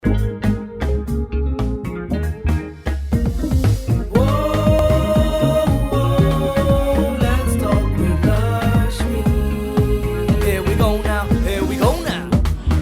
Let's talk with Lakshmi. Here we go now, here we go now.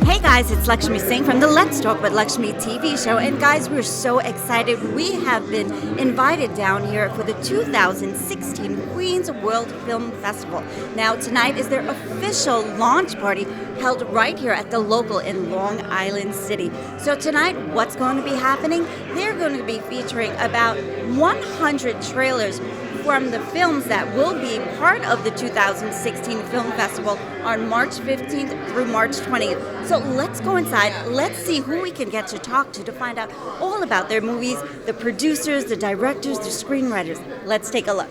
Hey guys, it's Lakshmi Singh from the Let's Talk With Lakshmi TV show. And guys, we're so excited. We have been invited down here for the 2016 Queens World Film Festival. Now, tonight is their official launch party held right here at the local in Long Island City. So tonight, what's going to be happening? They're going to be featuring about 100 trailers from the films that will be part of the 2016 Film Festival on March 15th through March 20th. So let's go inside. Let's see who we can get to talk to find out all about their movies, the producers, the directors, the screenwriters. Let's take a look.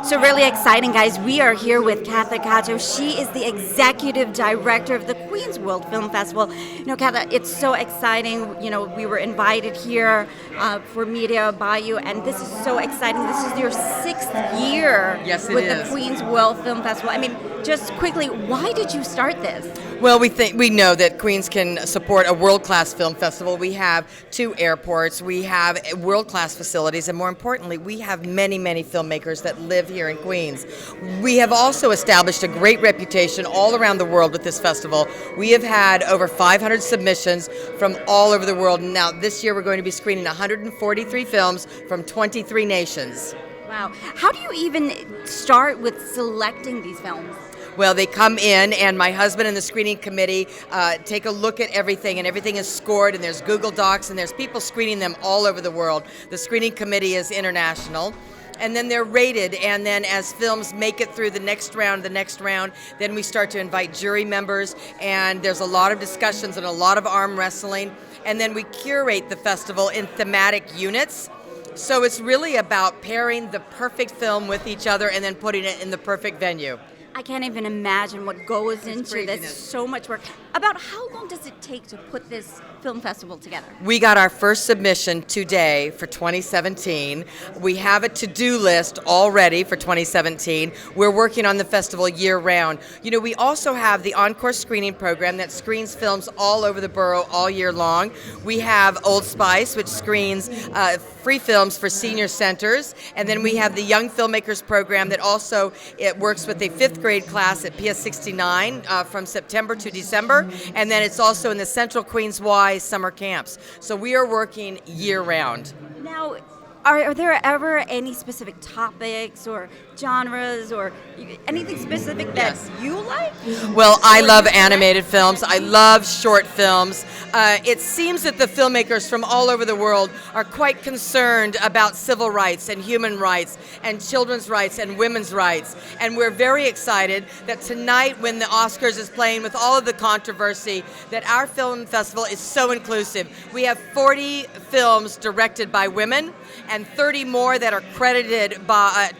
So really exciting, guys. We are here with Katha Kato. She is the executive director of the Queens World Film Festival. You know, Katha, it's so exciting. You know, we were invited here for media by you, and this is so exciting. This is your 6th year with the Queens World Film Festival. I mean, just quickly, why did you start this? Well, we know that Queens can support a world-class film festival. We have 2 airports, we have world-class facilities, and more importantly, we have many, many filmmakers that live here in Queens. We have also established a great reputation all around the world with this festival. We have had over 500 submissions from all over the world. Now, this year we're going to be screening 143 films from 23 nations. Wow. How do you even start with selecting these films? Well, they come in, and my husband and the screening committee take a look at everything, and everything is scored, and there's Google Docs, and there's people screening them all over the world. The screening committee is international. And then they're rated, and then as films make it through the next round, then we start to invite jury members, and there's a lot of discussions and a lot of arm wrestling. And then we curate the festival in thematic units. So it's really about pairing the perfect film with each other and then putting it in the perfect venue. I can't even imagine what goes into this. So much work. About how long does it take to put this film festival together? We got our first submission today for 2017. We have a to-do list already for 2017. We're working on the festival year-round. You know, we also have the Encore screening program that screens films all over the borough all year long. We have Old Spice, which screens free films for senior centers. And then we have the Young Filmmakers program that also it works with a 5th grade class at PS 69 from September to December. October, and then it's also in the Central Queens Y summer camps. So we are working year-round. Now, are there ever any specific topics or genres or anything specific that Yes. you like? Well, I love animated films. I love short films. It seems that the filmmakers from all over the world are quite concerned about civil rights and human rights and children's rights and women's rights. And we're very excited that tonight, when the Oscars is playing with all of the controversy, that our film festival is so inclusive. We have 40 films directed by women and 30 more that are credited by,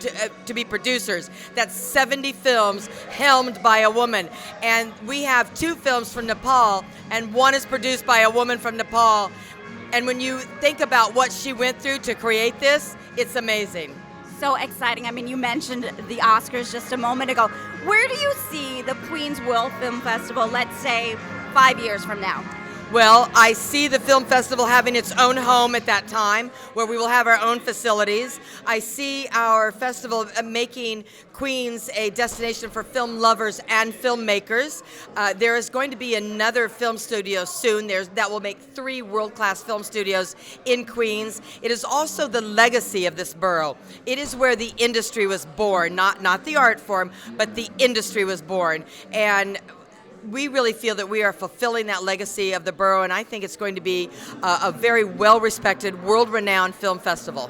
to be producers. That's 70 films helmed by a woman. And we have 2 films from Nepal, and 1 is produced by a woman from Nepal. And when you think about what she went through to create this, it's amazing. So exciting. I mean, you mentioned the Oscars just a moment ago. Where do you see the Queens World Film Festival, let's say, 5 years from now? Well, I see the film festival having its own home at that time, where we will have our own facilities. I see our festival making Queens a destination for film lovers and filmmakers. There is going to be another film studio soon. That will make 3 world-class film studios in Queens. It is also the legacy of this borough. It is where the industry was born, not the art form, but the industry was born. And we really feel that we are fulfilling that legacy of the borough, and I think it's going to be a very well-respected, world-renowned film festival.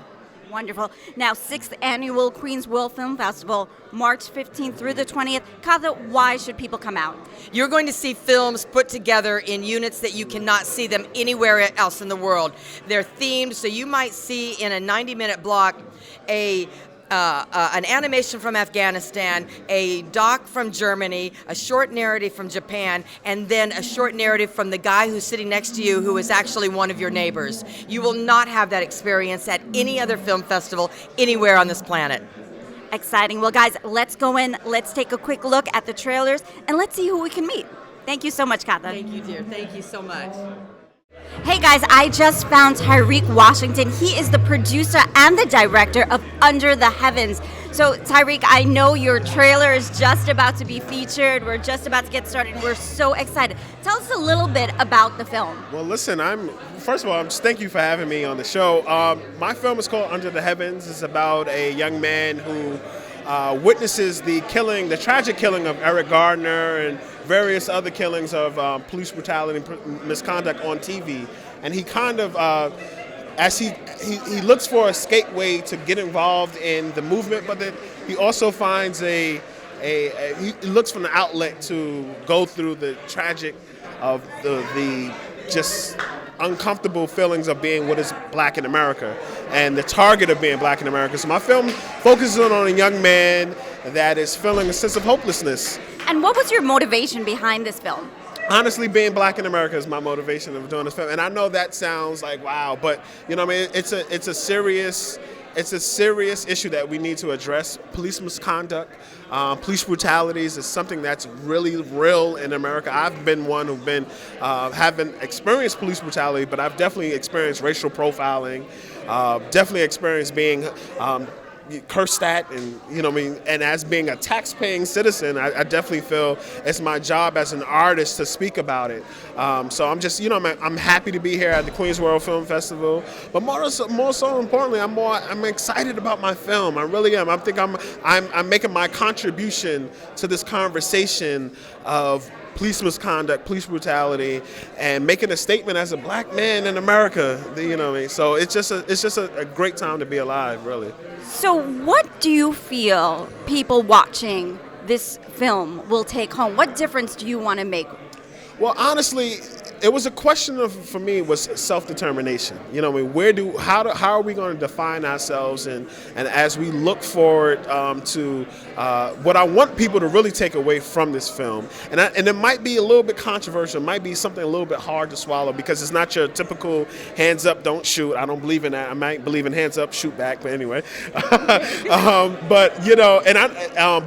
Wonderful. Now, 6th Annual Queens World Film Festival, March 15th through the 20th. Kavya, why should people come out? You're going to see films put together in units that you cannot see them anywhere else in the world. They're themed, so you might see in a 90-minute block an animation from Afghanistan, a doc from Germany, a short narrative from Japan, and then a short narrative from the guy who's sitting next to you who is actually one of your neighbors. You will not have that experience at any other film festival anywhere on this planet. Exciting. Well, guys, let's go in. Let's take a quick look at the trailers, and let's see who we can meet. Thank you so much, Kavya. Thank you, dear. Thank you so much. Hey guys, I just found Tyreek Washington. He is the producer and the director of Under the Heavens. So Tyreek, I know your trailer is just about to be featured. We're just about to get started. We're so excited. Tell us a little bit about the film. Well, listen, first of all, thank you for having me on the show. My film is called Under the Heavens. It's about a young man who witnesses the tragic killing of Eric Gardner and various other killings of police brutality and misconduct on TV. And he kind of, as he looks for a escape way to get involved in the movement, but then he also finds he looks for an outlet to go through the tragic of the just uncomfortable feelings of being what is black in America and the target of being black in America. So my film focuses on a young man that is feeling a sense of hopelessness. And what was your motivation behind this film? Honestly, being black in America is my motivation of doing this film. And I know that sounds like wow, but you know what I mean, it's a serious issue that we need to address. Police misconduct, police brutalities is something that's really real in America. I've been one who've haven't experienced police brutality, but I've definitely experienced racial profiling, definitely experienced being cursed at, and you know what I mean. And as being a tax-paying citizen, I definitely feel it's my job as an artist to speak about it. So I'm just, I'm happy to be here at the Queens World Film Festival. But more so importantly, I'm excited about my film. I really am. I think I'm making my contribution to this conversation of police misconduct, police brutality, and making a statement as a black man in America. You know what I mean? So it's just a great time to be alive, really. So what do you feel people watching this film will take home? What difference do you want to make? Well, honestly, it was a question for me was self-determination. You know, I mean, how are we going to define ourselves, and as we look forward to what I want people to really take away from this film, and it might be a little bit controversial, it might be something a little bit hard to swallow because it's not your typical hands up, don't shoot. I don't believe in that. I might believe in hands up, shoot back, but anyway. But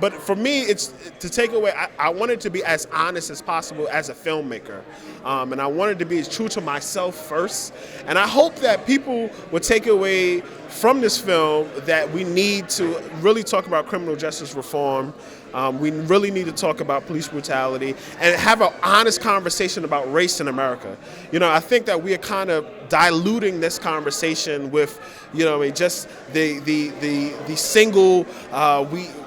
but for me, it's to take away. I want it to be as honest as possible as a filmmaker. And I wanted to be true to myself first. And I hope that people would take away from this film that we need to really talk about criminal justice reform. We really need to talk about police brutality and have an honest conversation about race in America. I think that we are kind of diluting this conversation with, just the single,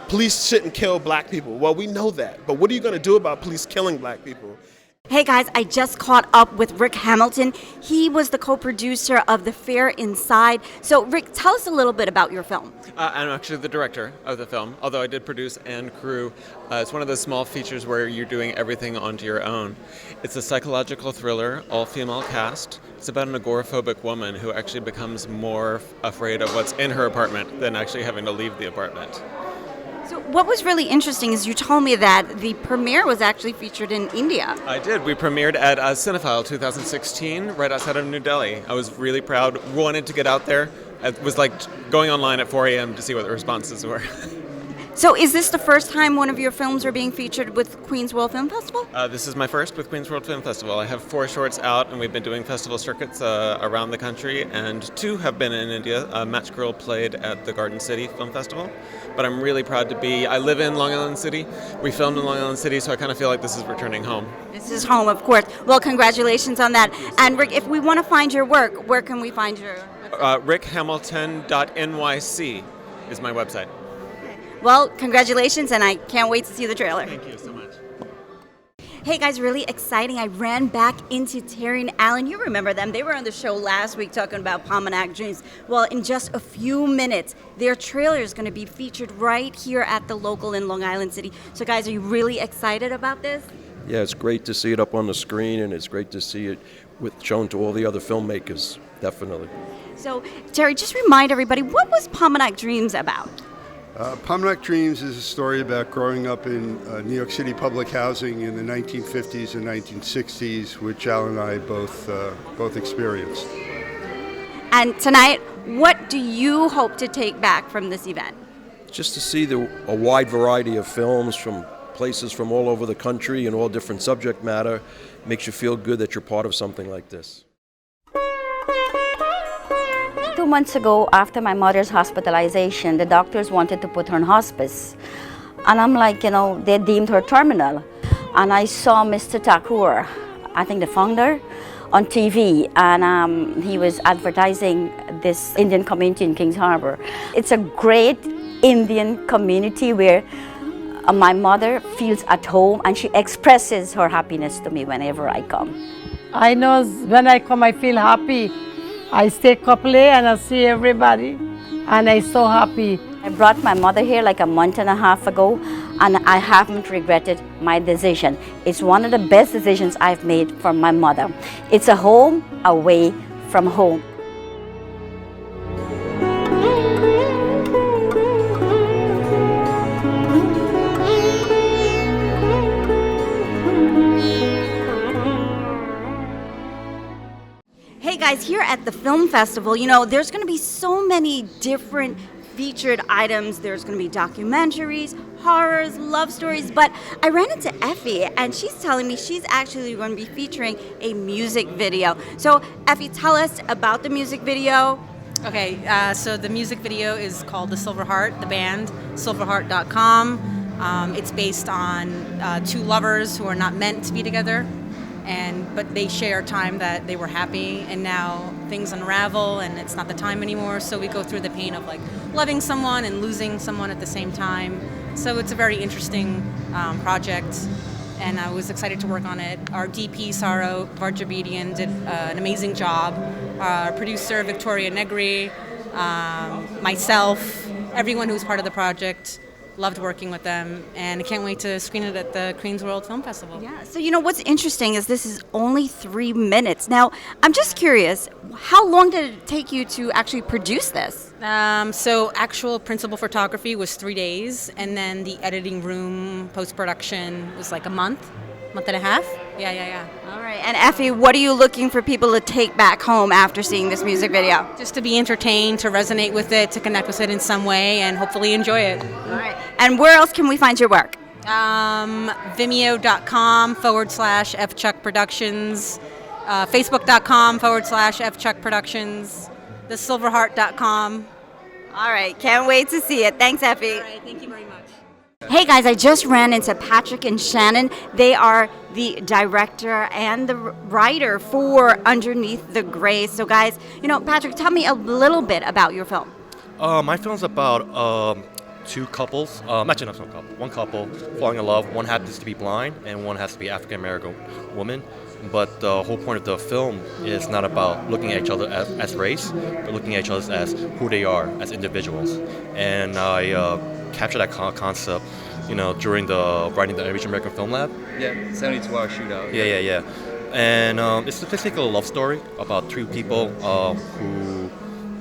police shouldn't kill black people. Well, we know that, but what are you going to do about police killing black people? Hey guys, I just caught up with Rick Hamilton. He was the co-producer of The Fair Inside. So Rick, tell us a little bit about your film. I'm actually the director of the film, although I did produce and crew. It's one of those small features where you're doing everything onto your own. It's a psychological thriller, all-female cast. It's about an agoraphobic woman who actually becomes more afraid of what's in her apartment than actually having to leave the apartment. So what was really interesting is you told me that the premiere was actually featured in India. I did. We premiered at Cinephile 2016 right outside of New Delhi. I was really proud, wanted to get out there. It was like going online at 4 a.m. to see what the responses were. So is this the first time one of your films are being featured with Queens World Film Festival? This is my first with Queens World Film Festival. I have 4 shorts out, and we've been doing festival circuits around the country, and 2 have been in India. Match Girl played at the Garden City Film Festival, but I'm really proud to be. I live in Long Island City. We filmed in Long Island City, so I kind of feel like this is returning home. This is home, of course. Well, congratulations on that. And Rick, if we want to find your work, where can we find your rickhamilton.nyc is my website. Well, congratulations, and I can't wait to see the trailer. Thank you so much. Hey guys, really exciting. I ran back into Terry and Alan. You remember them. They were on the show last week talking about Palma Dreams. Well, in just a few minutes, their trailer is going to be featured right here at the local in Long Island City. So guys, are you really excited about this? Yeah, it's great to see it up on the screen, and it's great to see it shown to all the other filmmakers, definitely. So, Terry, just remind everybody, what was Palma Dreams about? Palma Dreams is a story about growing up in New York City public housing in the 1950s and 1960s, which Al and I both experienced. And tonight, what do you hope to take back from this event? Just to see a wide variety of films from places from all over the country and all different subject matter makes you feel good that you're part of something like this. 2 months ago, after my mother's hospitalization, the doctors wanted to put her in hospice. And I'm like, they deemed her terminal. And I saw Mr. Thakur, I think the founder, on TV, and he was advertising this Indian community in Kings Harbor. It's a great Indian community where my mother feels at home, and she expresses her happiness to me whenever I come. I know when I come, I feel happy. I stay a couple days and I see everybody, and I'm so happy. I brought my mother here like a month and a half ago, and I haven't regretted my decision. It's one of the best decisions I've made for my mother. It's a home away from home. Hey guys, here at the film festival, there's going to be so many different featured items. There's going to be documentaries, horrors, love stories, but I ran into Effie and she's telling me she's actually going to be featuring a music video. So Effie, tell us about the music video. Okay, so the music video is called The Silver Heart, the band, silverheart.com. It's based on 2 lovers who are not meant to be together, but they share time that they were happy, and now things unravel and it's not the time anymore. So we go through the pain of like loving someone and losing someone at the same time. So it's a very interesting project, and I was excited to work on it. Our DP, Saro Varjabedian, did an amazing job. Our producer, Victoria Negri, myself, everyone who's part of the project. Loved working with them, and I can't wait to screen it at the Queens World Film Festival. Yeah, so what's interesting is this is only 3 minutes. Now, I'm just curious, how long did it take you to actually produce this? So actual principal photography was 3 days, and then the editing room, post-production was like a month and a half. Yeah. All right, and Effie, what are you looking for people to take back home after seeing this music video? Just to be entertained, to resonate with it, to connect with it in some way, and hopefully enjoy it. All right, and where else can we find your work? Vimeo.com/FChuckProductions, Facebook.com/FChuckProductions, thesilverheart.com. All right, can't wait to see it. Thanks, Effie. All right, thank you very much. Hey guys, I just ran into Patrick and Shannon. They are the director and the writer for Underneath the Gray. So guys, Patrick, tell me a little bit about your film. My film's about two couples, actually not one couple, one couple falling in love. One happens to be blind and one has to be African American woman. But the whole point of the film is not about looking at each other as race, but looking at each other as who they are as individuals. And I captured that concept, during the writing the Asian American Film Lab. Yeah, 72-hour shootout. Yeah. And it's basically a love story about two people who,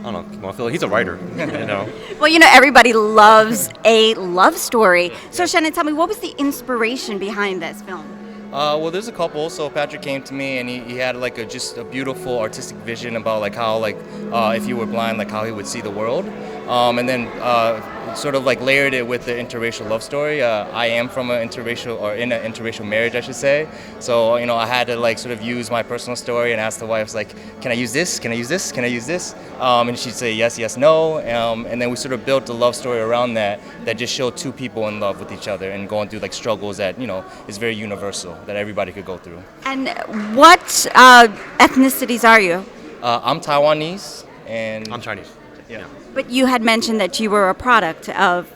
I don't know, I feel like he's a writer, Well, everybody loves a love story. So Shannon, tell me, what was the inspiration behind this film? Well, there's a couple. So Patrick came to me and he had just a beautiful artistic vision about how if you were blind, how he would see the world. And then sort of layered it with the interracial love story. I am from in an interracial marriage, I should say. So, I had to sort of use my personal story and ask the wife, can I use this? Can I use this? Can I use this? And she'd say yes, yes, no. And then we sort of built a love story around that just showed two people in love with each other and going through struggles that, is very universal, that everybody could go through. And what ethnicities are you? I'm Taiwanese and I'm Chinese. Yeah. But you had mentioned that you were a product of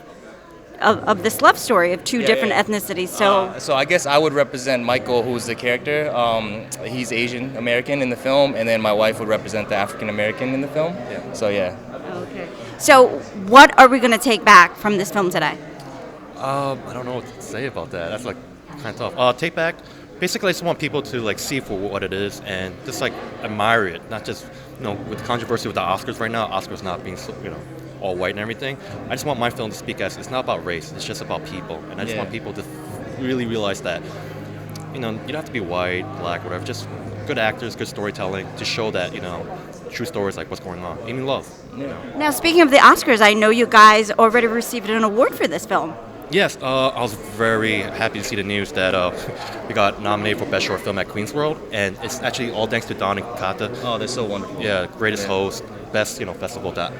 this love story of two different ethnicities. So I guess I would represent Michael, who's the character. He's Asian American in the film, and then my wife would represent the African American in the film. Yeah. So yeah. Okay. So what are we going to take back from this film today? I don't know what to say about that. That's kind of tough. Take back. Basically, I just want people to see for what it is and just admire it, not just with controversy with the Oscars right now. Oscars not being all white and everything. I just want my film to speak as it's not about race. It's just about people, and I just want people to really realize that you don't have to be white, black, whatever. Just good actors, good storytelling to show that true stories what's going on, even love. Now, speaking of the Oscars, I know you guys already received an award for this film. Yes, I was very happy to see the news that we got nominated for Best Short Film at Queen's World, and it's actually all thanks to Don and Kata. Oh, they're so wonderful. Yeah, greatest host, best festival that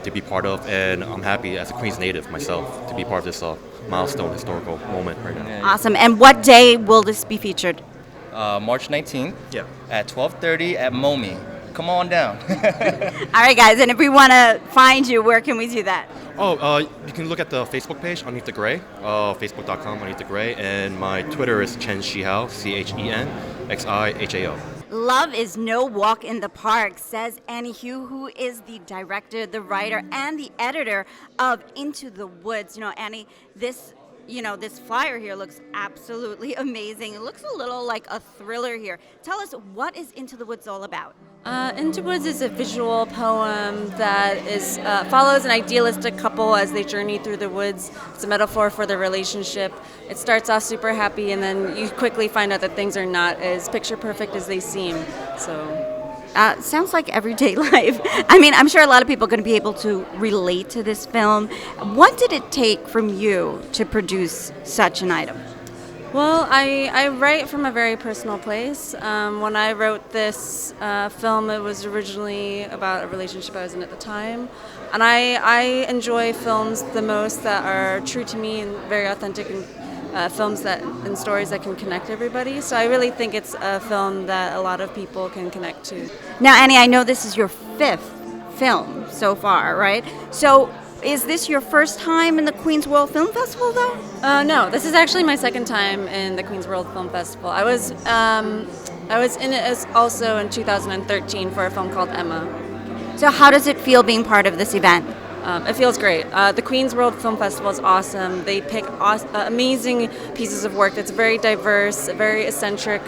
to be part of, and I'm happy as a Queens native myself to be part of this milestone historical moment right now. Awesome. And what day will this be featured? March 19th. Yeah. At 12:30 at MOMI. Come on down. All right, guys. And if we want to find you, where can we do that? You can look at the Facebook page, Underneath the Gray, facebook.com, Underneath the Gray, and my Twitter is Chen Xihao, ChenXihao. Love is no walk in the park, says Annie Hu, who is the director, the writer, and the editor of Into the Woods. Annie, this flyer here looks absolutely amazing. It looks a little like a thriller here. Tell us, what is Into the Woods all about? Into Woods is a visual poem that follows an idealistic couple as they journey through the woods. It's a metaphor for their relationship. It starts off super happy, and then you quickly find out that things are not as picture perfect as they seem. Sounds like everyday life. I mean, I'm sure a lot of people are going to be able to relate to this film. What did it take from you to produce such an item? Well, I write from a very personal place. When I wrote this film, it was originally about a relationship I was in at the time. And I enjoy films the most that are true to me and very authentic, and films and stories that can connect everybody. So I really think it's a film that a lot of people can connect to. Now, Annie, I know this is your 5th film so far, right? So is this your first time in the Queen's World Film Festival, though? No, this is actually my 2nd time in the Queen's World Film Festival. I was in it also in 2013 for a film called Emma. So how does it feel being part of this event? It feels great. The Queen's World Film Festival is awesome. They pick amazing pieces of work that's very diverse, very eccentric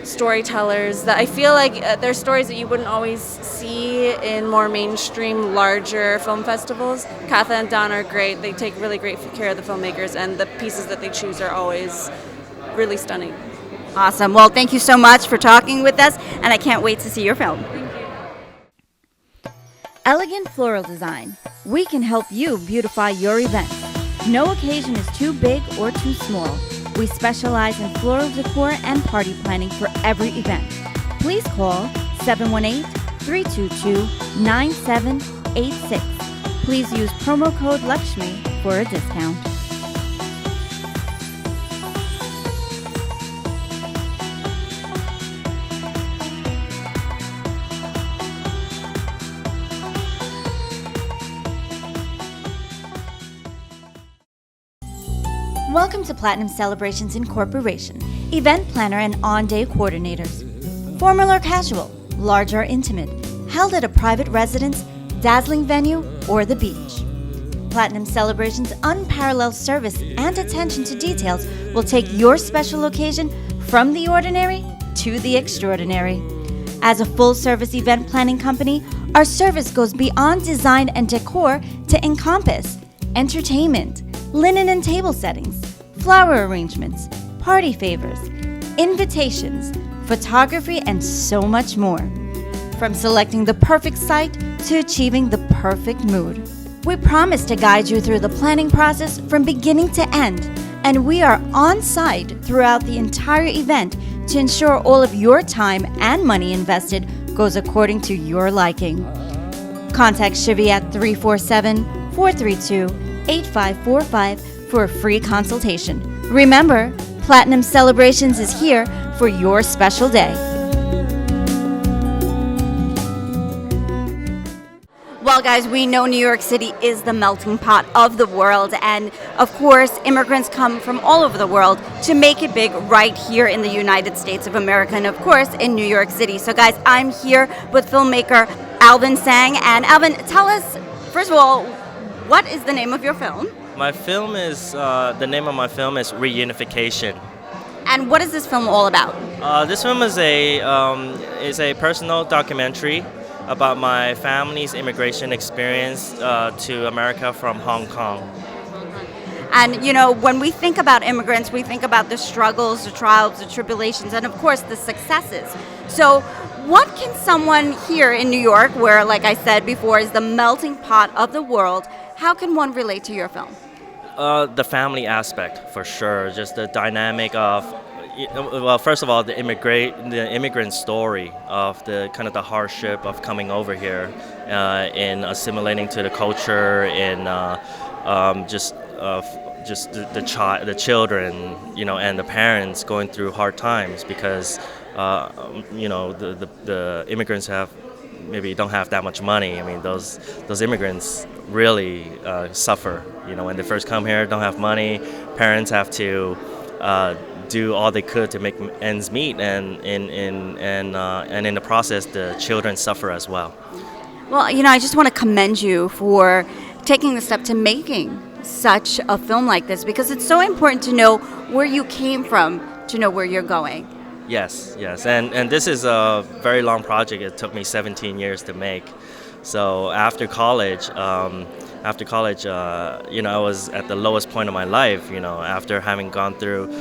storytellers that I feel like they're stories that you wouldn't always see in more mainstream, larger film festivals. Katha and Don are great. They take really great care of the filmmakers, and the pieces that they choose are always really stunning. Awesome. Well, thank you so much for talking with us, and I can't wait to see your film. Elegant Floral Design. We can help you beautify your event. No occasion is too big or too small. We specialize in floral decor and party planning for every event. Please call 718-322-9786. Please use promo code Lakshmi for a discount. Welcome to Platinum Celebrations Incorporation, event planner and on-day coordinators. Formal or casual, large or intimate, held at a private residence, dazzling venue, or the beach. Platinum Celebrations' unparalleled service and attention to details will take your special occasion from the ordinary to the extraordinary. As a full-service event planning company, our service goes beyond design and decor to encompass entertainment, linen and table settings, flower arrangements, party favors, invitations, photography, and so much more. From selecting the perfect site to achieving the perfect mood. We promise to guide you through the planning process from beginning to end, and we are on site throughout the entire event to ensure all of your time and money invested goes according to your liking. Contact Shivi at 347-432-8545 for a free consultation. Remember, Platinum Celebrations is here for your special day. Well, guys, we know New York City is the melting pot of the world, and of course, immigrants come from all over the world to make it big right here in the United States of America, and of course, in New York City. So, guys, I'm here with filmmaker Alvin Sang, and Alvin, tell us, first of all, what is the name of your film? My film is, the name of my film is Reunification. And what is this film all about? This film is a personal documentary about my family's immigration experience to America from Hong Kong. And, you know, when we think about immigrants, we think about the struggles, the trials, the tribulations, and of course, the successes. So what can someone here in New York, where, like I said before, is the melting pot of the world, how can one relate to your film? The family aspect, for sure. Just the dynamic of, well, first of all, the immigrant story of the kind of the hardship of coming over here, in assimilating to the culture, in just the children, you know, and the parents going through hard times because, you know, the immigrants don't have that much money. I mean, those immigrants really suffer. You know, when they first come here, don't have money. Parents have to do all they could to make ends meet, and in the process, the children suffer as well. Well, you know, I just want to commend you for taking the step to making such a film like this, because it's so important to know where you came from to know where you're going. Yes, and this is a very long project. It took me 17 years to make. So after college, you know, I was at the lowest point of my life. You know, after having gone through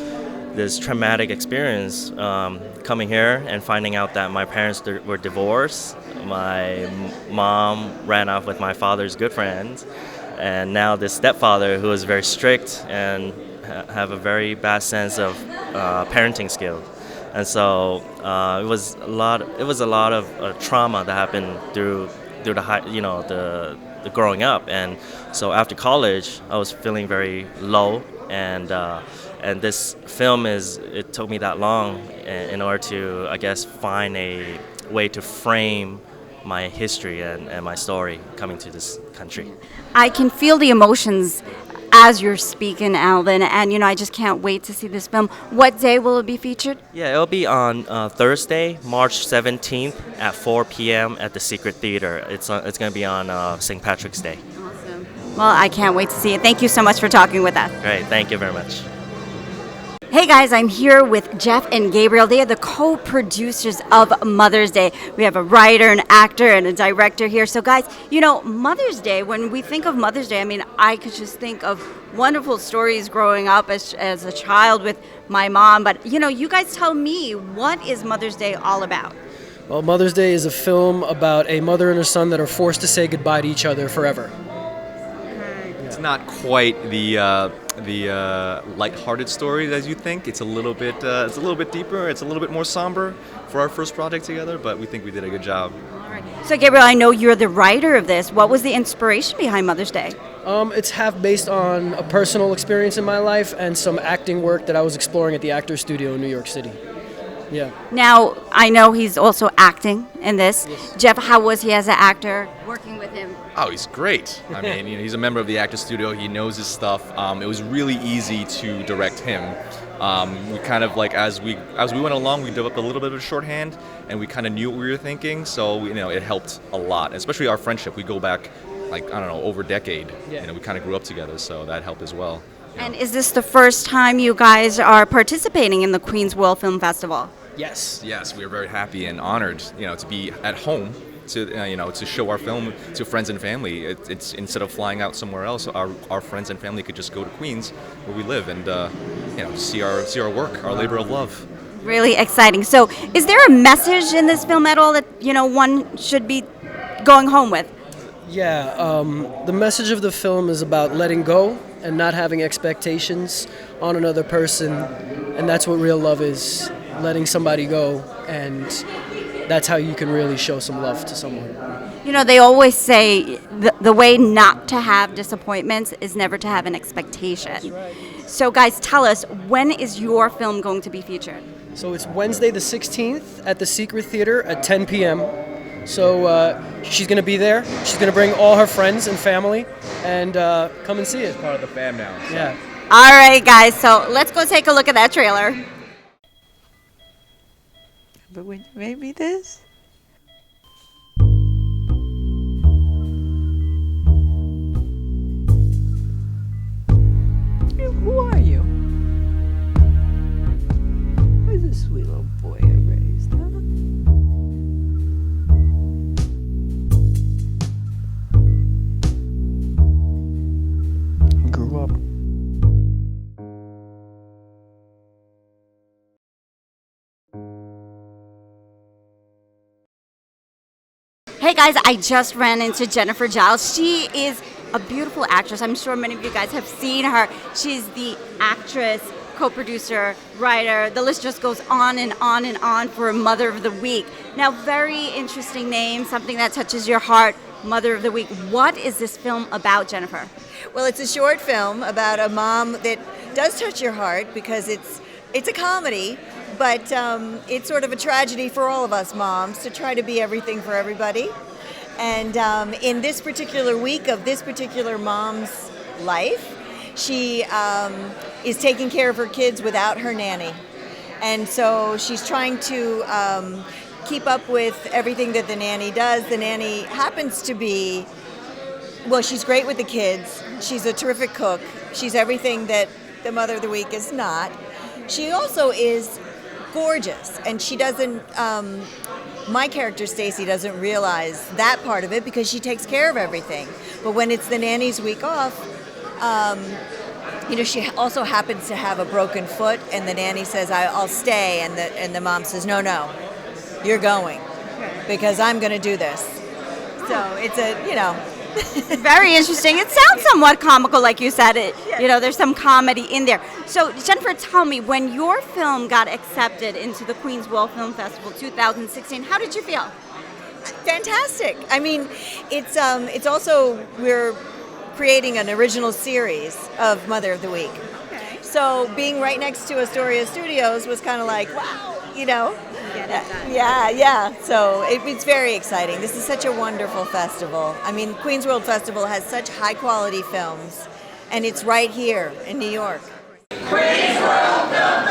this traumatic experience, coming here and finding out that my parents were divorced, my mom ran off with my father's good friends, and now this stepfather who is very strict and have a very bad sense of parenting skills. And so it was a lot of trauma that happened through the growing up. And so after college, I was feeling very low, and this film it took me that long in order to, I guess, find a way to frame my history and my story coming to this country. I can feel the emotions as you're speaking, Alvin, and you know, I just can't wait to see this film. What day will it be featured? Yeah, it'll be on Thursday, March 17th at 4 p.m. at the Secret Theater. It's going to be on St. Patrick's Day. Awesome. Well, I can't wait to see it. Thank you so much for talking with us. Great, thank you very much. Hey guys, I'm here with Jeff and Gabriel. They are the co-producers of Mother's Day. We have a writer, an actor, and a director here. So guys, you know, Mother's Day, when we think of Mother's Day, I mean, I could just think of wonderful stories growing up as a child with my mom. But, you know, you guys tell me, what is Mother's Day all about? Well, Mother's Day is a film about a mother and a son that are forced to say goodbye to each other forever. It's not quite the lighthearted story as you think. It's a little bit deeper. It's a little bit more somber for our first project together, but we think we did a good job. So, Gabriel, I know you're the writer of this. What was the inspiration behind Mother's Day? It's half based on a personal experience in my life and some acting work that I was exploring at the Actors Studio in New York City. Yeah. Now, I know he's also acting in this. Yes. Jeff, how was he as an actor working with him? Oh, he's great. I mean, he's a member of the Actors Studio. He knows his stuff. It was really easy to direct him. We kind of as we went along, we developed a little bit of shorthand, and we kind of knew what we were thinking. So it helped a lot, especially our friendship. We go back over a decade. Yeah. We kind of grew up together, so that helped as well. And is this the first time you guys are participating in the Queens World Film Festival? Yes, we are very happy and honored, to be at home to show our film to friends and family. It's instead of flying out somewhere else, our friends and family could just go to Queens, where we live, and see our work, our labor of love. Really exciting. So, is there a message in this film at all that one should be going home with? Yeah, the message of the film is about letting go and not having expectations on another person, and that's what real love is, letting somebody go, and that's how you can really show some love to someone. They always say the way not to have disappointments is never to have an expectation. That's right. So guys, tell us, when is your film going to be featured? So it's Wednesday the 16th at the Secret Theater at 10 p.m. So she's going to be there. She's going to bring all her friends and family and come and see it. Part of the fam now. So. Yeah. All right, guys. So let's go take a look at that trailer. But maybe this? Who are you? Where's this sweet little boy I raised, huh? Grew up. Hey guys, I just ran into Jennifer Giles. She is a beautiful actress. I'm sure many of you guys have seen her. She's the actress, co-producer, writer. The list just goes on and on and on for Mother of the Week. Now, very interesting name, something that touches your heart, Mother of the Week. What is this film about, Jennifer? Well, it's a short film about a mom that does touch your heart because it's a comedy, but it's sort of a tragedy for all of us moms to try to be everything for everybody. And in this particular week of this particular mom's life, she is taking care of her kids without her nanny. And so she's trying to keep up with everything that the nanny does. The nanny happens to be, well, she's great with the kids. She's a terrific cook. She's everything that the Mother of the Week is not. She also is gorgeous, and she doesn't, my character Stacy doesn't realize that part of it because she takes care of everything. But when it's the nanny's week off, she also happens to have a broken foot, and the nanny says, I'll stay, and the mom says, no, you're going, because I'm going to do this. So it's Very interesting. It sounds somewhat comical, like you said. There's some comedy in there. So, Jennifer, tell me, when your film got accepted into the Queens World Film Festival 2016, how did you feel? Fantastic. I mean, it's also, we're creating an original series of Mother of the Week. Okay. So being right next to Astoria Studios was kind of like, wow, Get it done. Yeah. So it's very exciting. This is such a wonderful festival. I mean, Queens World Festival has such high quality films, and it's right here in New York. Queens World Film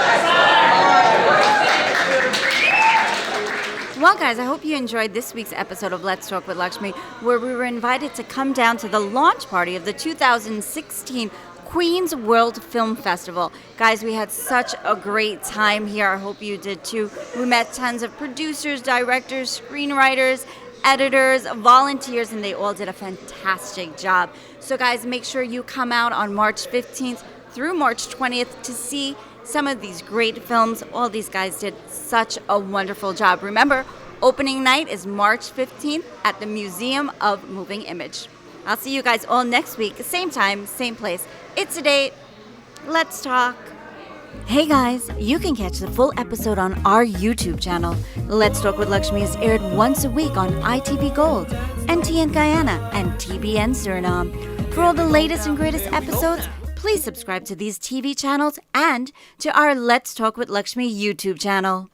Well, guys, I hope you enjoyed this week's episode of Let's Talk with Lakshmee, where we were invited to come down to the launch party of the 2016 Queens World Film Festival. Guys, we had such a great time here. I hope you did too. We met tons of producers, directors, screenwriters, editors, volunteers, and they all did a fantastic job. So guys, make sure you come out on March 15th through March 20th to see some of these great films. All these guys did such a wonderful job. Remember, opening night is March 15th at the Museum of Moving Image. I'll see you guys all next week, same time, same place. It's a date. Let's talk. Hey guys, you can catch the full episode on our YouTube channel. Let's Talk with Lakshmi is aired once a week on ITV Gold, NTN Guyana, and TBN Suriname. For all the latest and greatest episodes, please subscribe to these TV channels and to our Let's Talk with Lakshmi YouTube channel.